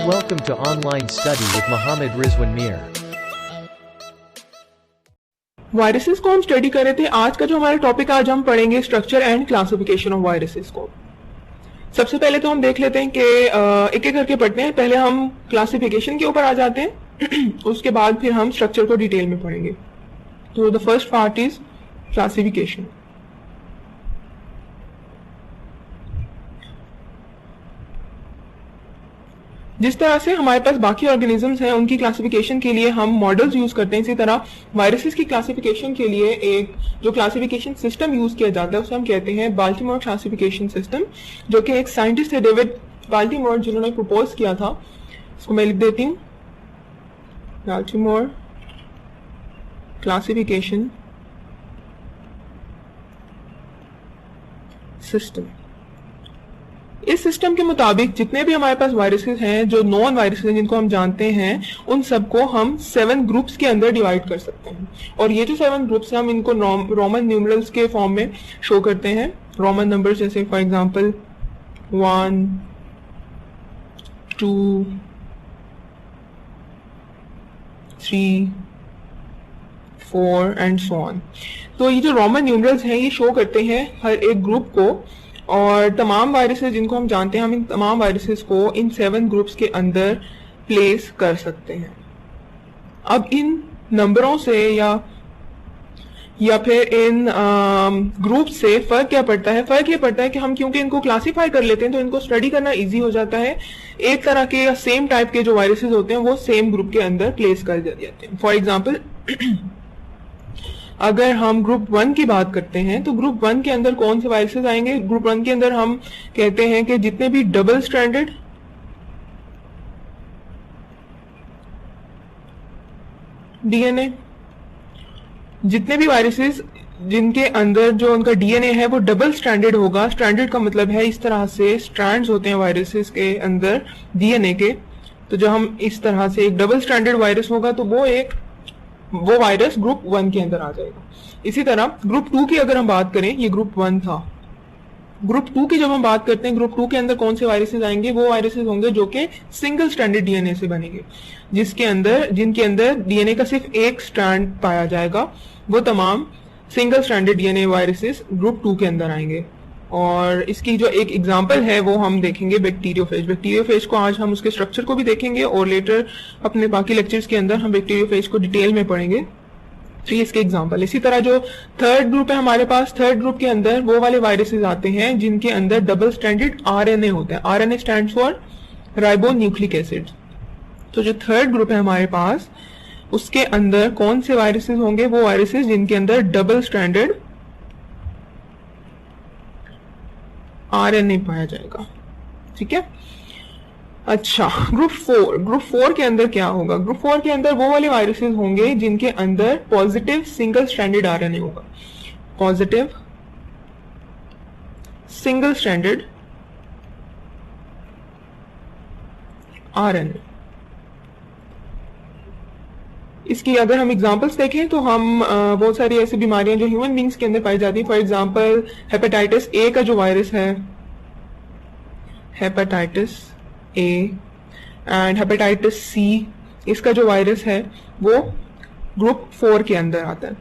Welcome to Online Study with Mohammed Rizwan Mir. Viruses को हम study कर रहे थे। आज का जो हमारा टॉपिक, आज हम पढ़ेंगे structure and classification of viruses को। सबसे पहले तो हम देख लेते हैं कि एक एक करके पढ़ते हैं। पहले हम क्लासिफिकेशन के ऊपर आ जाते हैं, उसके बाद फिर हम स्ट्रक्चर को डिटेल में पढ़ेंगे। तो the first part is classification. जिस तरह से हमारे पास बाकी ऑर्गेनिजम्स हैं, उनकी क्लासिफिकेशन के लिए हम मॉडल्स यूज करते हैं, इसी तरह वायरसेस की क्लासिफिकेशन के लिए एक जो क्लासिफिकेशन सिस्टम यूज किया जाता है उसे हम कहते हैं बाल्टीमोर क्लासिफिकेशन सिस्टम, जो कि एक साइंटिस्ट है डेविड बाल्टीमोर, जिन्होंने प्रपोज किया था। इसको मैं लिख देती हूँ, बाल्टीमोर क्लासिफिकेशन सिस्टम। इस सिस्टम के मुताबिक जितने भी हमारे पास वायरसेस हैं, जो नॉन वायरसेस हैं जिनको हम जानते हैं, उन सबको हम 7 ग्रुप्स के अंदर डिवाइड कर सकते हैं। और ये जो 7 ग्रुप्स हैं, हम इनको रोमन न्यूमरल्स के फॉर्म में शो करते हैं। रोमन नंबर्स जैसे for example 1, 2, 3, 4 and so on. तो ये जो रोमन न्यूमरल्स हैं ये शो करते हैं हर एक ग्रुप को, और तमाम वायरसेस जिनको हम जानते हैं, हम इन तमाम वायरसेस को इन 7 ग्रुप्स के अंदर प्लेस कर सकते हैं। अब इन नंबरों से या फिर इन ग्रुप से फर्क क्या पड़ता है? फर्क ये पड़ता है कि हम क्योंकि इनको क्लासिफाई कर लेते हैं तो इनको स्टडी करना इजी हो जाता है। एक तरह के या सेम टाइप के जो वायरसेस होते हैं वो सेम ग्रुप के अंदर प्लेस कर जाते हैं। फॉर एग्जाम्पल अगर हम ग्रुप 1 की बात करते हैं तो ग्रुप 1 के अंदर कौन से वायरसेस आएंगे? ग्रुप 1 के अंदर हम कहते हैं कि जितने भी डबल स्ट्रैंडेड डीएनए, जितने भी वायरसेस जिनके अंदर जो उनका डीएनए है वो डबल स्ट्रैंडेड होगा। स्ट्रैंडेड का मतलब है इस तरह से स्ट्रैंड्स होते हैं वायरसेस के अंदर डीएनए के। तो जो हम इस तरह से एक डबल स्ट्रैंडेड वायरस होगा तो वो वायरस ग्रुप 1 के अंदर आ जाएगा। इसी तरह ग्रुप 2 की अगर हम बात करें, ये ग्रुप 1 था। ग्रुप 2 की जब हम बात करते हैं, ग्रुप 2 के अंदर कौन से वायरसेस आएंगे? वो वायरसेस होंगे जो कि सिंगल स्ट्रैंडेड डीएनए से बनेंगे, जिनके अंदर डीएनए का सिर्फ एक स्ट्रैंड पाया जाएगा। वो तमाम single stranded DNA viruses group 2 के अंदर आएंगे। और इसकी जो एक एग्जांपल है वो हम देखेंगे बैक्टीरियोफेज। बैक्टीरियोफेज को आज हम उसके स्ट्रक्चर को भी देखेंगे और लेटर अपने बाकी लेक्चर्स के अंदर हम बैक्टीरियोफेज को डिटेल में पढ़ेंगे। तो ये इसके एग्जांपल। इसी तरह जो थर्ड ग्रुप है हमारे पास, थर्ड ग्रुप के अंदर वो वाले वायरसेस आते हैं जिनके अंदर डबल स्ट्रैंडेड आरएनए होता है। RNA stands for ribo nucleic acid. तो जो थर्ड ग्रुप है हमारे पास, उसके अंदर कौन से वायरसेस होंगे? वो वायरसेस जिनके अंदर डबल स्ट्रैंडेड आरएनए पाया जाएगा। ठीक है, अच्छा। ग्रुप 4 के अंदर क्या होगा? ग्रुप 4 के अंदर वो वाले वायरसेस होंगे जिनके अंदर पॉजिटिव सिंगल स्ट्रैंडेड आरएनए होगा। Positive single stranded RNA. इसकी अगर हम एग्जांपल्स देखें तो हम बहुत सारी ऐसी बीमारियां जो ह्यूमन बींग्स के अंदर पाई जाती है, फॉर एग्जांपल हेपेटाइटिस ए का जो वायरस है, hepatitis A, and hepatitis C, इसका जो वायरस है वो ग्रुप 4 के अंदर आता है।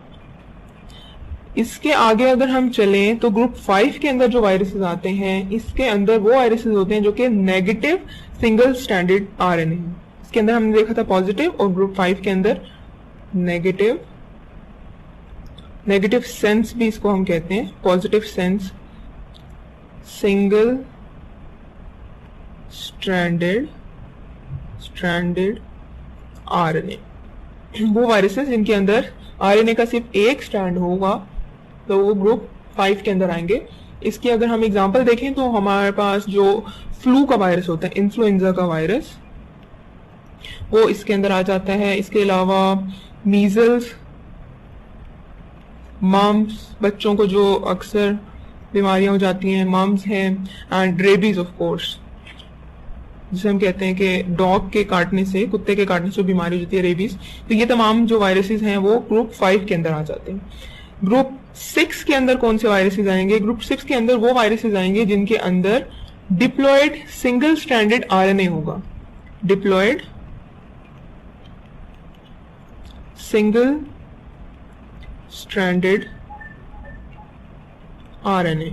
इसके आगे अगर हम चलें तो ग्रुप 5 के अंदर जो वायरसेस आते हैं, इसके अंदर वो वायरसेस होते हैं जो कि नेगेटिव सिंगल स्ट्रैंडेड आरएनए है। इसके अंदर हमने देखा था पॉजिटिव, और ग्रुप 5 के अंदर नेगेटिव सेंस भी इसको हम कहते हैं, positive sense single stranded RNA. वो वायरसेस जिनके अंदर आरएनए का सिर्फ एक स्ट्रैंड होगा तो वो ग्रुप 5 के अंदर आएंगे। इसकी अगर हम एग्जांपल देखें तो हमारे पास जो फ्लू का वायरस होता है, इन्फ्लुएंजा का वायरस, वो इसके अंदर आ जाता है। इसके अलावा मीजल्स, मम्स, बच्चों को जो अक्सर बीमारियां हो जाती हैं, मम्स हैं, एंड रेबीज ऑफ कोर्स, जिसे हम कहते हैं कि डॉग के काटने से, कुत्ते के काटने से जो बीमारी होती है रेबीज। तो ये तमाम जो वायरसेस हैं वो ग्रुप 5 के अंदर आ जाते हैं। ग्रुप 6 के अंदर कौन से वायरसेस आएंगे? ग्रुप 6 के अंदर वो वायरसेस आएंगे जिनके अंदर डिप्लॉयड सिंगल स्ट्रैंडेड आरएनए होगा। Diploid single stranded RNA.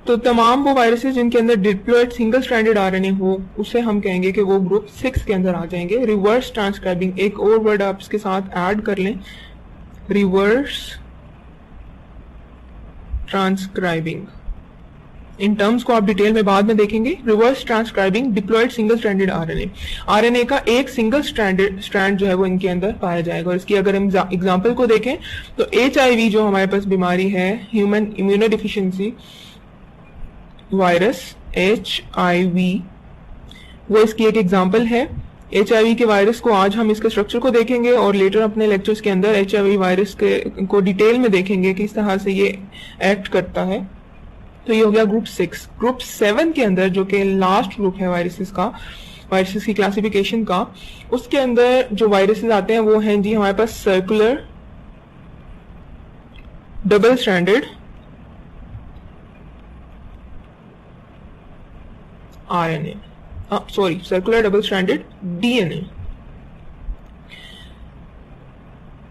तो तमाम वो वायरसेस जिनके अंदर डिप्लॉयड सिंगल स्ट्रैंडेड आरएनए हो उसे हम कहेंगे कि वो ग्रुप 6 के अंदर आ जाएंगे। रिवर्स ट्रांसक्राइबिंग, एक और वर्ड आप इसके साथ ऐड कर लें, रिवर्स ट्रांसक्राइबिंग। इन टर्म्स को आप डिटेल में बाद में देखेंगे। Reverse transcribing diploid single stranded RNA, RNA का एक सिंगल स्ट्रैंड जो है वो इनके अंदर पाया जाएगा। और इसकी अगर हम एग्जांपल को देखें तो HIV जो हमारे पास बीमारी है, ह्यूमन इम्यूनोडिफिशियंसी वायरस HIV, वो इसकी एक एग्जांपल है। HIV के वायरस को आज हम इसके स्ट्रक्चर को देखेंगे और लेटर अपने लेक्चर्स के अंदर HIV वायरस को डिटेल में देखेंगे किस तरह से ये एक्ट करता है। तो ये हो गया ग्रुप 6। ग्रुप 7 के अंदर जो कि लास्ट ग्रुप है वायरसेस का, वायरसेस की क्लासिफिकेशन का, उसके अंदर जो वायरसेस आते हैं वो हैं जी हमारे पास circular double stranded RNA, sorry circular double stranded DNA.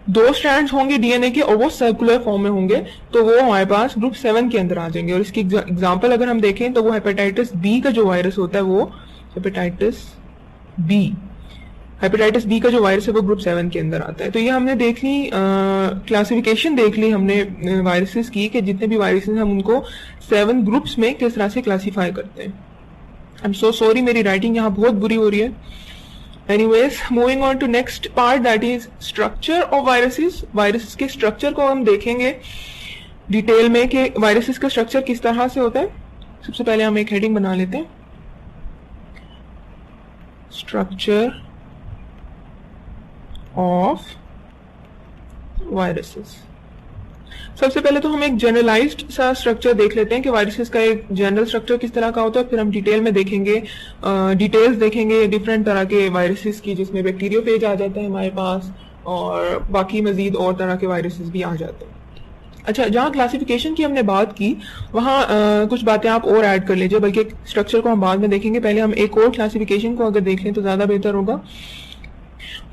दो स्ट्रैंड्स होंगे डीएनए के और वो सर्कुलर फॉर्म में होंगे, तो वो हमारे पास ग्रुप 7 के अंदर आ जाएंगे। और इसकी एग्जांपल अगर हम देखें तो वो हेपेटाइटिस बी का जो वायरस होता है, वो हेपेटाइटिस बी का जो वायरस है वो ग्रुप 7 के अंदर आता है। तो ये हमने देख ली, क्लासिफिकेशन देख ली हमने वायरसेस की, कि जितने भी वायरसेस हम उनको 7 ग्रुप्स में किस तरह से क्लासीफाई करते हैं। आई एम सो सॉरी, मेरी राइटिंग यहाँ बहुत बुरी हो रही है। Anyways, moving on to next part, that is structure of viruses. Viruses के स्ट्रक्चर को हम देखेंगे डिटेल में कि वायरसेस का स्ट्रक्चर किस तरह से होता है। सबसे पहले हम एक हेडिंग बना लेते हैं, स्ट्रक्चर ऑफ वायरसेस। सबसे पहले तो हम एक जनरलाइज्ड सा स्ट्रक्चर देख लेते हैं कि वायरसेस का एक जनरल स्ट्रक्चर किस तरह का होता है। फिर हम डिटेल में देखेंगे, डिटेल्स देखेंगे डिफरेंट तरह के वायरसेस की, जिसमें बैक्टीरियोफेज आ जाता है हमारे पास और बाकी मजीद और तरह के वायरसेस भी आ जाते हैं। अच्छा, जहाँ क्लासिफिकेशन की हमने बात की वहाँ कुछ बातें आप और ऐड कर लीजिए, बल्कि स्ट्रक्चर को हम बाद में देखेंगे। पहले हम एक और क्लासिफिकेशन को अगर देख लें तो ज्यादा बेहतर होगा।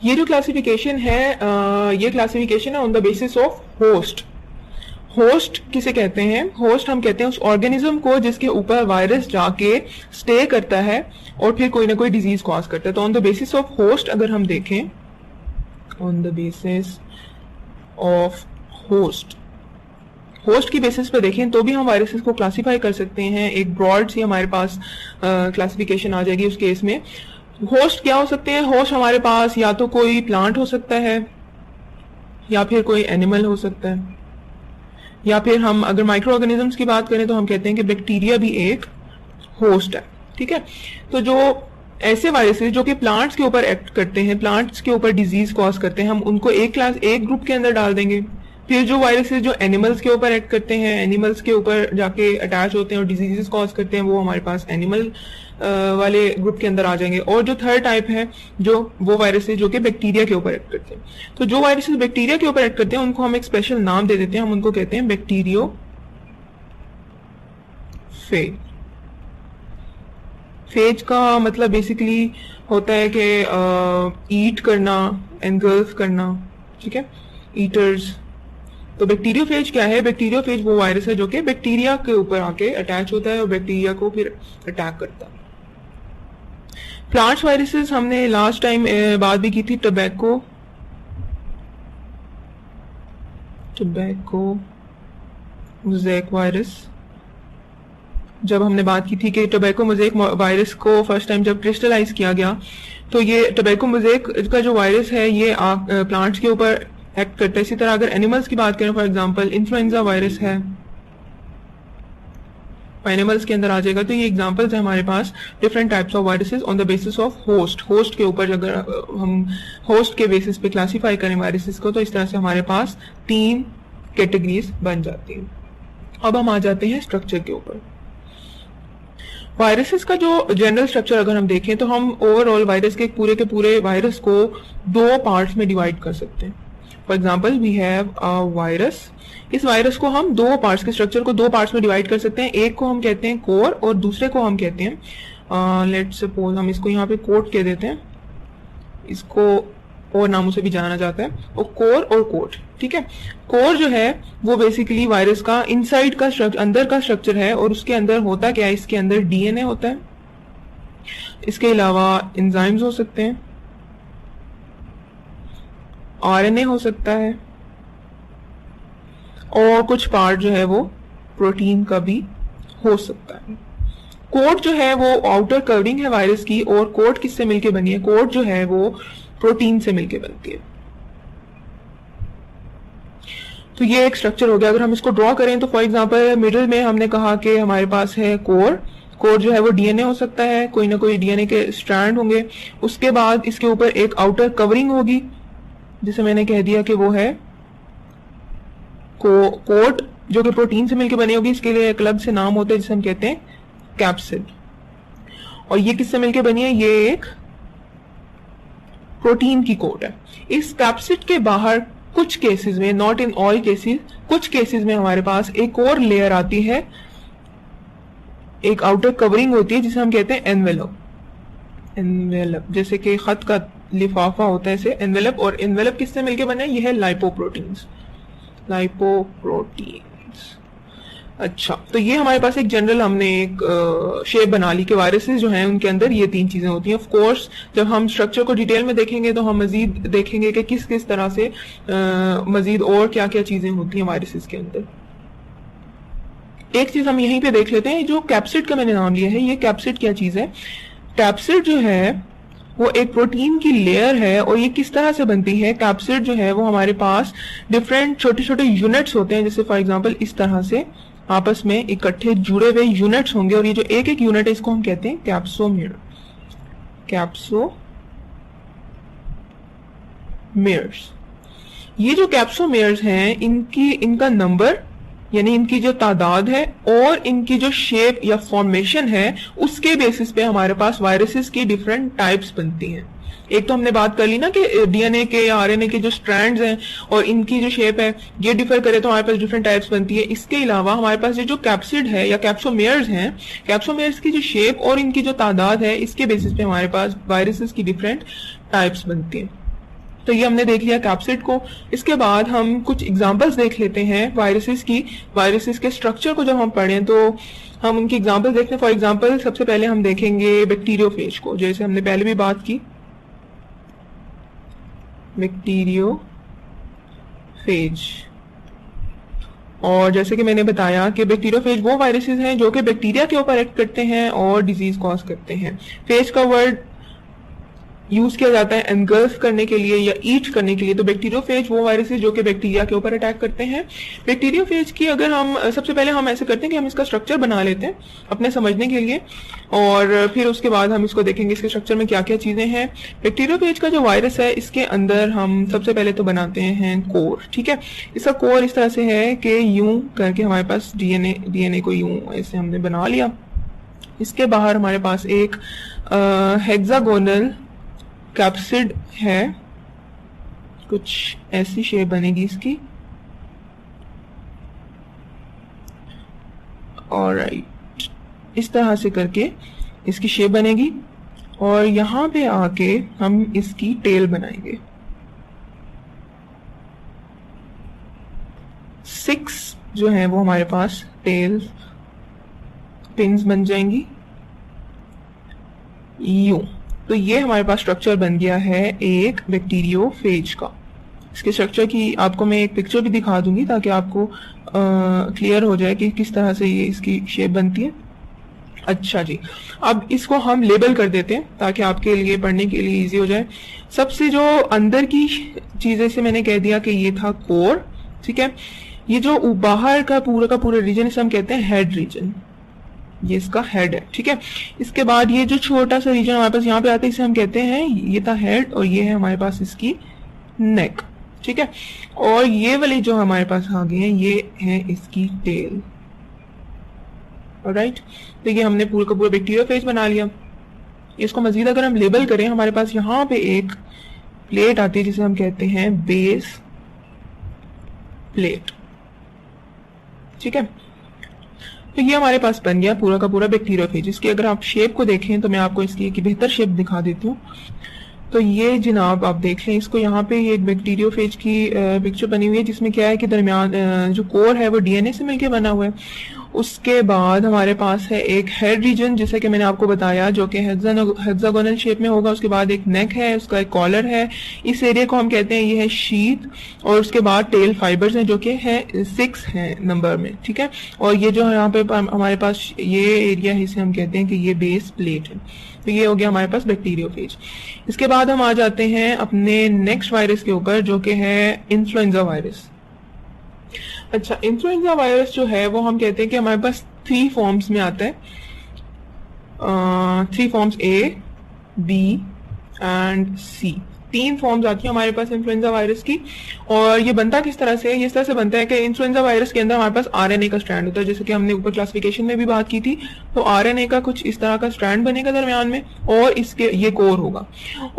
ये जो क्लासिफिकेशन है, ये क्लासिफिकेशन है on the basis of host. Host किसे कहते हैं? होस्ट हम कहते हैं उस ऑर्गेनिज्म को जिसके ऊपर वायरस जाके स्टे करता है और फिर कोई ना कोई डिजीज कॉज करता है। तो on the basis of host अगर हम देखें, on the basis of host की बेसिस पे देखें तो भी हम वायरसेस को क्लासीफाई कर सकते हैं। एक ब्रॉड सी हमारे पास क्लासिफिकेशन आ जाएगी उस केस में। होस्ट क्या हो सकते हैं? होस्ट हमारे पास या तो कोई प्लांट हो सकता है, या फिर कोई एनिमल हो सकता है, या फिर हम अगर माइक्रो ऑर्गेनिजम्स की बात करें तो हम कहते हैं कि बैक्टीरिया भी एक होस्ट है। ठीक है, तो जो ऐसे वायरसेस जो कि प्लांट्स के ऊपर एक्ट करते हैं, प्लांट्स के ऊपर डिजीज कॉज करते हैं, हम उनको एक ग्रुप के अंदर डाल देंगे। फिर जो वायरसेस जो एनिमल्स के ऊपर एक्ट करते हैं, एनिमल्स के ऊपर जाके अटैच होते हैं और डिजीजेस कॉज करते हैं, वो हमारे पास एनिमल वाले ग्रुप के अंदर आ जाएंगे। और जो थर्ड टाइप है जो वो वायरसेस जो कि बैक्टीरिया के ऊपर एक्ट करते हैं। तो जो वायरसेस बैक्टीरिया के ऊपर एक्ट करते हैं उनको हम एक स्पेशल नाम दे देते हैं, हम उनको कहते हैं बैक्टीरियोफेज। फेज का मतलब बेसिकली होता है कि ईट करना, एंगल्फ करना। ठीक है, ईटर्स। तो बैक्टीरियोफेज क्या है? बैक्टीरियोफेज वो वायरस है जो कि बैक्टीरिया के ऊपर आके अटैच होता है और बैक्टीरिया को फिर अटैक करता है। प्लांट्स वायरसेस हमने लास्ट टाइम बात भी की थी, टोबैको मोज़ेक वायरस। जब हमने बात की थी कि टोबैको मोज़ेक वायरस को फर्स्ट टाइम जब क्रिस्टलाइज किया गया, तो ये टोबैको मोज़ेक का जो वायरस है ये प्लांट्स के ऊपर एक्ट करता है। इसी तरह अगर एनिमल्स की बात करें, फॉर एग्जांपल इन्फ्लुएंजा वायरस है, एनिमल्स के अंदर आ जाएगा। तो ये एग्जांपल्स है हमारे पास different types of viruses on the basis of host के ऊपर। अगर हम होस्ट के बेसिस पे क्लासीफाई करें वायरसेस को, तो इस तरह से हमारे पास 3 कैटेगरीज बन जाती हैं। अब हम आ जाते हैं स्ट्रक्चर के ऊपर। वायरसेस का जो जनरल स्ट्रक्चर अगर हम देखें तो हम ओवरऑल वायरस के पूरे वायरस को 2 पार्ट्स में डिवाइड कर सकते हैं। For example we have a virus. इस वायरस को हम 2 पार्ट्स के स्ट्रक्चर को 2 पार्ट्स में डिवाइड कर सकते हैं। एक को हम कहते हैं कोर और दूसरे को हम कहते हैं लेट्स सपोज हम इसको यहाँ पे कोड कह देते हैं, इसको और नामों से भी जाना जाता है, और कोर और कोड। ठीक है, कोर जो है वो बेसिकली वायरस का इनसाइड का स्ट्रक्चर, अंदर का स्ट्रक्चर है, और उसके अंदर होता क्या है, इसके अंदर डीएनए होता है, इसके अलावा एंजाइम्स हो सकते हैं, आरएनए हो सकता है, और कुछ पार्ट जो है वो प्रोटीन का भी हो सकता है। कोड जो है वो आउटर कवरिंग है वायरस की, और कोड किससे मिलके बनी है, कोड जो है वो प्रोटीन से मिलके बनती है। तो ये एक स्ट्रक्चर हो गया। अगर हम इसको ड्रॉ करें तो फॉर एग्जांपल मिडिल में हमने कहा कि हमारे पास है कोर, कोर जो है वो डीएनए हो सकता है, कोई ना कोई डीएनए के स्ट्रैंड होंगे, उसके बाद इसके ऊपर एक आउटर कवरिंग होगी जिसे मैंने कह दिया कि वो है कोट, जो कि प्रोटीन से मिलकर बनी होगी। इसके लिए एक अलग से नाम होता है जिसे हम कहते हैं कैप्सिड। और ये किससे मिलकर बनी है, ये एक प्रोटीन की कोट है। इस कैप्सिड के बाहर कुछ केसेस में, नॉट इन ऑल केसेस, कुछ केसेस में हमारे पास एक और लेयर आती है, एक आउटर कवरिंग होती है जिसे हम कहते हैं एनवेलप। एनवेलप जैसे कि खत का लिफाफा होता है, ऐसे एनवेलप। और एनवेलप किससे मिलकर बना है, यह है लाइपोप्रोटीन्स, लाइपोप्रोटीन्स। अच्छा, तो ये हमारे पास एक जनरल हमने एक शेप बना ली कि वायरसेस जो हैं उनके अंदर ये तीन चीजें होती हैं। ऑफ कोर्स जब हम स्ट्रक्चर को डिटेल में देखेंगे तो हम मजीद देखेंगे कि किस किस तरह से मजीद और क्या क्या चीजें होती हैं वायरसेस के अंदर। एक चीज हम यहीं पे देख लेते हैं, जो कैप्सिड का मैंने नाम लिया है, ये कैप्सिड क्या चीज है। कैप्सिड जो है वो एक प्रोटीन की लेयर है, और ये किस तरह से बनती है, कैप्सिड जो है वो हमारे पास डिफरेंट छोटे छोटे यूनिट्स होते हैं, जैसे फॉर एग्जांपल इस तरह से आपस में इकट्ठे जुड़े हुए यूनिट्स होंगे, और ये जो एक एक यूनिट है इसको हम कहते हैं कैप्सोमियर, कैप्सोमियर्स। ये जो कैप्सोमियर्स हैं इनका नंबर यानी इनकी जो तादाद है और इनकी जो शेप या फॉर्मेशन है, उसके बेसिस पे हमारे पास वायरसेस की डिफरेंट टाइप्स बनती हैं। एक तो हमने बात कर ली ना कि डीएनए के या आरएनए के जो स्ट्रैंड्स हैं और इनकी जो शेप है ये डिफर करे तो हमारे पास डिफरेंट टाइप्स बनती है। इसके अलावा हमारे पास ये जो कैप्सिड है या कैप्सोमेयर्स हैं, कैप्सोमेयर्स की जो शेप और इनकी जो तादाद है, इसके बेसिस पे हमारे पास वायरसेस की डिफरेंट टाइप्स बनती हैं। तो ये हमने देख लिया कैप्सिड को। इसके बाद हम कुछ एग्जांपल्स देख लेते हैं वायरसेस की। वायरसेस के स्ट्रक्चर को जब हम पढ़ें तो हम उनकी एग्जांपल्स देखते हैं। फॉर एग्जांपल सबसे पहले हम देखेंगे बैक्टीरियोफेज को, जैसे हमने पहले भी बात की, बैक्टीरियोफेज। और जैसे कि मैंने बताया कि बैक्टीरियोफेज वो वायरसेस हैं जो कि बैक्टीरिया के ऊपर एक्ट करते हैं और डिजीज कॉज करते हैं। फेज का वर्ड यूज किया जाता है एनगल्फ करने के लिए या ईट करने के लिए। तो बैक्टीरियोफेज वो वायरसेस जो कि बैक्टीरिया के ऊपर अटैक करते हैं। बैक्टीरियोफेज की अगर हम सबसे पहले हम ऐसे करते हैं कि हम इसका स्ट्रक्चर बना लेते हैं अपने समझने के लिए, और फिर उसके बाद हम इसको देखेंगे इसके स्ट्रक्चर में क्या क्या चीजें हैं। बैक्टीरियोफेज का जो वायरस है इसके अंदर हम सबसे पहले तो बनाते हैं कोर। ठीक है, इसका कोर इस तरह से है कि यूं करके हमारे पास डीएनए को यूं ऐसे हमने बना लिया। इसके बाहर हमारे पास एक हेक्सागोनल कैप्सिड है, कुछ ऐसी शेप बनेगी इसकी। ऑलराइट, इस तरह से करके इसकी शेप बनेगी और यहां पे आके हम इसकी टेल बनाएंगे। 6 जो है वो हमारे पास टेल पिन्स बन जाएंगी यूं। तो ये हमारे पास स्ट्रक्चर बन गया है एक बैक्टीरियोफेज का। इसके स्ट्रक्चर की आपको मैं एक पिक्चर भी दिखा दूंगी ताकि आपको क्लियर हो जाए कि किस तरह से ये इसकी शेप बनती है। अच्छा जी, अब इसको हम लेबल कर देते हैं ताकि आपके लिए पढ़ने के लिए इजी हो जाए। सबसे जो अंदर की चीजें से मैंने कह दिया कि ये था कोर। ठीक है, ये जो बाहर का पूरा रीजन इसे हम कहते हैं हेड रीजन, ये इसका हेड है। ठीक है, इसके बाद ये जो छोटा सा रीजन हमारे पास यहाँ पे आता है इसे हम कहते हैं, ये था हेड और ये है हमारे पास इसकी नेक। ठीक है, और ये वाले जो हमारे पास आ गए हैं ये है इसकी टेल। ऑलराइट, तो ये हमने पूरा का पूरा बैक्टीरियोफेज बना लिया। इसको मजीद अगर हम लेबल करें, हमारे पास यहाँ पे एक प्लेट आती है जिसे हम कहते हैं बेस प्लेट। ठीक है, तो ये हमारे पास बन गया पूरा का पूरा बैक्टीरियोफेज। इसकी अगर आप शेप को देखें तो मैं आपको इसकी एक बेहतर शेप दिखा देती हूँ। तो ये जनाब आप देख लें इसको, यहाँ पे ये एक बैक्टीरियोफेज की पिक्चर बनी हुई है, जिसमें क्या है कि दरमियान जो कोर है वो डीएनए से मिलके बना हुआ है। उसके बाद हमारे पास है एक हेड रीजन, जैसे कि मैंने आपको बताया, जो कि हेक्सागोनल शेप में होगा। उसके बाद एक नेक है, उसका एक कॉलर है, इस एरिया को हम कहते हैं ये है शीथ। और उसके बाद टेल फाइबर्स हैं जो कि है 6 हैं नंबर में, ठीक है। और ये जो यहाँ पे हमारे पास ये एरिया है, इसे हम कहते हैं कि ये बेस प्लेट है। तो ये हो गया हमारे पास बैक्टीरियोफेज। इसके बाद हम आ जाते हैं अपने नेक्स्ट वायरस के ऊपर, जो कि है इन्फ्लुएंजा वायरस। अच्छा, इन्फ्लुएंजा वायरस जो है वो हम कहते हैं कि हमारे पास 3 फॉर्म्स में आता है। 3 forms, A, B and C। 3 forms आती है हमारे पास इन्फ्लुएंजा वायरस की। और ये बनता किस तरह से है? इस तरह से बनता है कि इन्फ्लुएंजा वायरस के अंदर हमारे पास आरएनए का स्ट्रैंड होता है, जैसे कि हमने ऊपर क्लासिफिकेशन में भी बात की थी। तो आरएनए का कुछ इस तरह का स्ट्रैंड बनेगा दरमियान में, और इसके ये कोर होगा।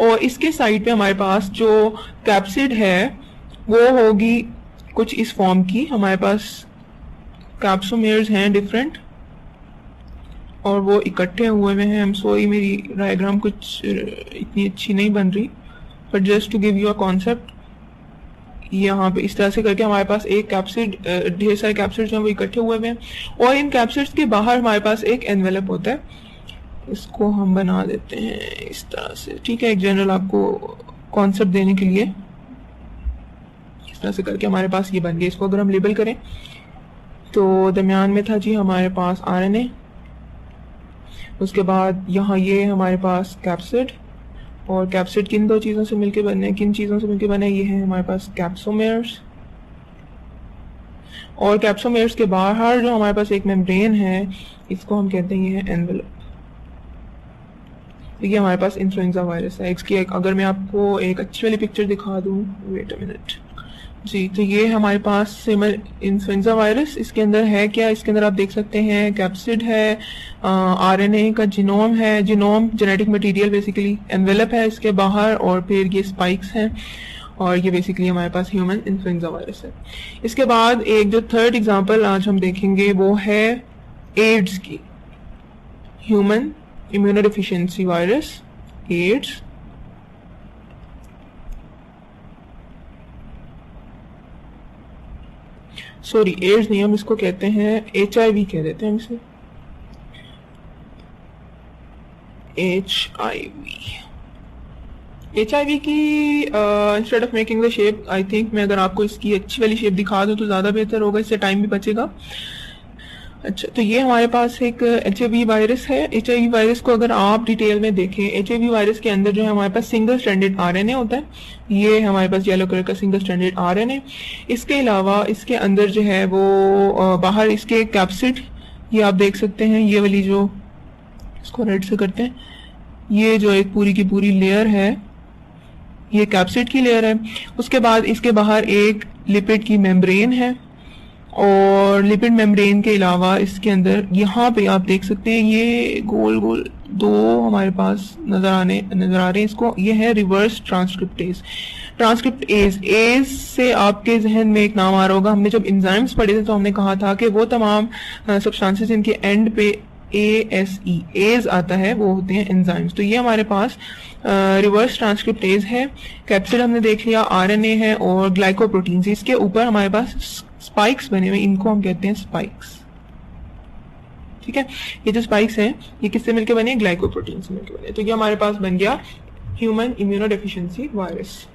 और इसके साइड पे हमारे पास जो कैप्सिड है वो होगी कुछ इस फॉर्म की। हमारे पास कैप्सोमेयर्स हैं डिफरेंट, और वो इकट्ठे हुए हुए हैं। आई एम सॉरी, मेरी डायग्राम कुछ इतनी अच्छी नहीं बन रही, but just to give you a concept, यहाँ पे इस तरह से करके हमारे पास एक कैप्सिड, ढेर सारे कैप्सिड जो हैं वो इकट्ठे हुए हुए हैं। और इन कैप्सिड्स के बाहर हमारे पास एक एनवेलप होता है। इसको हम बना देते हैं इस तरह से, ठीक है, एक जनरल आपको कॉन्सेप्ट देने के लिए। इस तरह से करके हमारे पास ये बन गया। इसको अगर हम लेबल करें तो दरमियान में था जी हमारे पास आरएनए, उसके बाद यहाँ ये हमारे पास कैप्सिड, और कैप्सिड किन 2 चीज़ों से मिलके बने, किन चीज़ों से मिलके बने, ये है हमारे पास कैप्सोमेयर्स। और कैप्सोमेयर्स के बाहर जो हमारे पास एक मेम्ब्रेन है, इसको हम कहते हैं ये है एनवेलप। तो ये हमारे पास इन्फ्लुएंजा वायरस है। इसकी अगर मैं आपको एक अच्छी वाली पिक्चर दिखा दूँ, वेट अ मिनट जी, तो ये हमारे पास सिमल इन्फ्लुएंजा वायरस। इसके अंदर है क्या? इसके अंदर आप देख सकते हैं कैप्सिड है, आरएनए का जीनोम है, genome genetic material basically, envelope है इसके बाहर, और फिर ये स्पाइक्स हैं, और ये बेसिकली हमारे पास ह्यूमन इन्फ्लुएंजा वायरस है। इसके बाद एक जो थर्ड एग्जांपल आज हम देखेंगे वो है एड्स की, human immunodeficiency virus, AIDS. Sorry, AIDS नहीं, हम इसको कहते हैं HIV कह देते हैं हम इसे, HIV की instead of making the shape, I think मैं अगर आपको इसकी अच्छी वाली शेप दिखा दूं तो ज़्यादा बेहतर होगा, इससे टाइम भी बचेगा। अच्छा, तो ये हमारे पास एक HIV वायरस है। HIV वायरस को अगर आप डिटेल में देखें, HIV वायरस के अंदर जो है हमारे पास सिंगल स्ट्रैंडेड आरएनए होता है। ये हमारे पास येलो कलर का सिंगल स्ट्रैंडेड आरएनए। इसके अलावा इसके अंदर जो है वो बाहर इसके कैप्सिड, ये आप देख सकते हैं, ये वाली जो, इसको रेड से करते हैं, ये जो एक पूरी की पूरी लेयर है ये कैप्सिड की लेयर है। उसके बाद इसके बाहर एक लिपिड की मेम्ब्रेन है, और लिपिड मेम्ब्रेन के अलावा इसके अंदर यहाँ पे आप देख सकते हैं ये गोल गोल 2 हमारे पास नजर आ रहे हैं। इसको ये है रिवर्स ट्रांसक्रिप्टेज। एज से आपके जहन में एक नाम आ रहा होगा, हमने जब एंजाइम्स पढ़े थे तो हमने कहा था कि वो तमाम सब्सटेंसेस इनके एंड पे ASE एज आता है, वो होते हैं एंजाइम्स। तो ये हमारे पास रिवर्स ट्रांसक्रिप्टेज है। कैप्सिड हमने देख लिया, आरएनए है, और ग्लाइकोप्रोटीन्स। इसके ऊपर हमारे पास स्पाइक्स बने हुए, इनको हम कहते हैं स्पाइक्स, ठीक है। ये जो स्पाइक्स हैं ये किससे मिलकर बने? ग्लाइकोप्रोटीन से मिलकर बने। तो ये हमारे पास बन गया ह्यूमन इम्यूनोडेफिशिएंसी वायरस।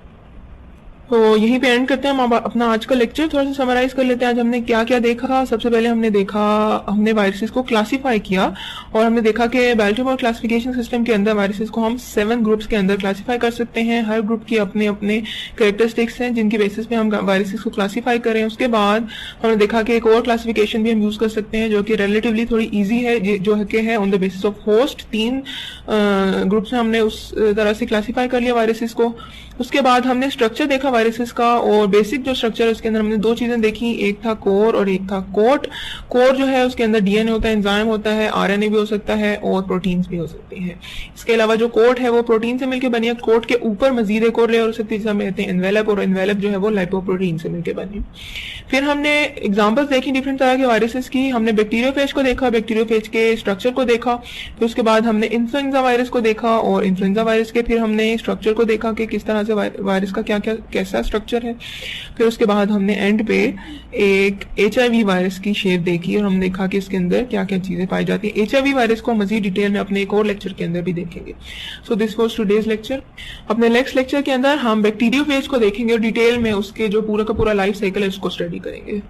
तो यहीं पे एंड करते हैं हम अपना आज का लेक्चर। थोड़ा सा समराइज कर लेते हैं आज हमने क्या क्या देखा। सबसे पहले हमने वायरसेस को क्लासिफाई किया, और हमने देखा कि बाल्टीमोर क्लासिफिकेशन सिस्टम के अंदर वायरसेस को हम 7 ग्रुप्स के अंदर क्लासिफाई कर सकते हैं। हर ग्रुप की अपने अपने कैरेक्टरिस्टिक्स हैं जिनकी बेसिस पे हम वायरसेस को क्लासिफाई करें। उसके बाद हमने देखा कि एक और क्लासिफिकेशन भी हम यूज कर सकते हैं जो कि रिलेटिवली थोड़ी ईजी है, जो कि है on the basis of host. 3 groups में हमने उस तरह से क्लासिफाई कर लिया वायरसेस को। उसके बाद हमने स्ट्रक्चर देखा वायरसेस का, और बेसिक जो स्ट्रक्चर है उसके अंदर हमने दो चीजें देखी, एक था कोर और एक था कोट। कोर जो है उसके अंदर डीएनए होता है, एंजाइम होता है, आरएनए भी हो सकता है और प्रोटीन्स भी हो सकती हैं। इसके अलावा जो कोट है वो प्रोटीन से मिलकर बनी है, कोट के ऊपर मजीद एक और लेयर हो सकती है जिसे हम कहते हैं एनवेलप, और एनवेलप जो है वो लाइपोप्रोटीन से मिलकर बनी। फिर हमने एग्जांपल्स देखी डिफरेंट तरह के वायरसेस की। हमने बैक्टीरियोफेज को देखा, बैक्टीरियोफेज के स्ट्रक्चर को देखा, फिर उसके बाद हमने इन्फ्लुएंजा वायरस को देखा, और इन्फ्लुएंजा वायरस के फिर हमने स्ट्रक्चर को देखा कि किस तरह से वायरस का क्या क्या कैसा स्ट्रक्चर है। फिर उसके बाद हमने एंड पे एक HIV वायरस की शेप देखी और हमने देखा कि इसके अंदर क्या क्या चीजें पाई जाती है। HIV वायरस को मजीद डिटेल में अपने एक और लेक्चर के अंदर भी देखेंगे। So this was today's lecture. अपने नेक्स्ट लेक्चर के अंदर हम बैक्टीरियोफेज को देखेंगे और डिटेल में उसके जो पूरा का पूरा लाइफ साइकिल है उसको स्टडी करेंगे।